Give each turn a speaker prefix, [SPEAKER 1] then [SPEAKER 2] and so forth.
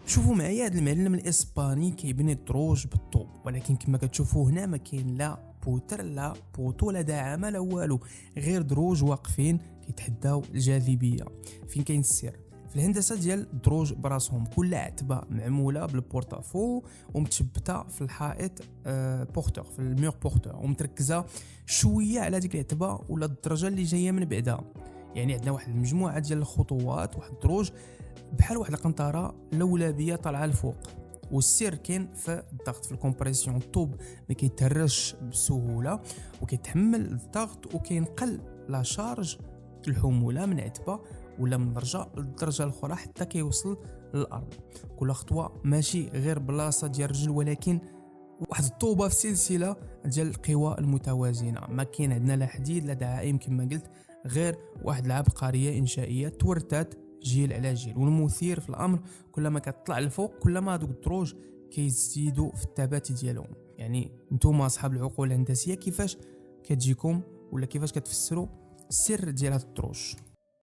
[SPEAKER 1] شوفوا معايا هذا المعلم الاسباني كيبني الدروج بالطوب، ولكن كما كتشوفوا هنا ما كاين لا بوتر لا بوطو لا دعامه لا والو، غير دروج واقفين كيتحداو الجاذبيه. فين كاين السر؟ في الهندسه ديال الدروج براسهم، كل عتبه معموله بالبورتافو ومتثبته في الحائط بورتور، في الميور بورتور، ومتركزه شويه على ديك العتبه ولا الدرجه اللي جايه من بعدها. يعني عندنا واحد المجموعه ديال الخطوات، واحد الدروج بحال واحد القنطره لولبيه طالعه الفوق. والسر كاين في الضغط، في الكومبريسيون. الطوب ما كيتهرش بسهوله وكيتحمل الضغط وكينقل لا شارج الحموله من عتبه ولا من درجه للدرجه الاخرى حتى كيوصل للارض. كل خطوه ماشي غير بلاصه ديال الرجل، ولكن واحد الطوبه في سلسله ديال القوى المتوازنه. ما كاين عندنا لا حديد لا دعائم كما قلت، غير واحد العبقريه انشائيه تورثات جيل على جيل. والمثير في الامر كلما كتطلع لفوق كلما دوك الدروج كيزيدوا في الثبات ديالهم. يعني نتوما اصحاب العقول الهندسيه كيفاش كتجيكم ولا كيفاش كتفسروا السر ديال هاد الدروج؟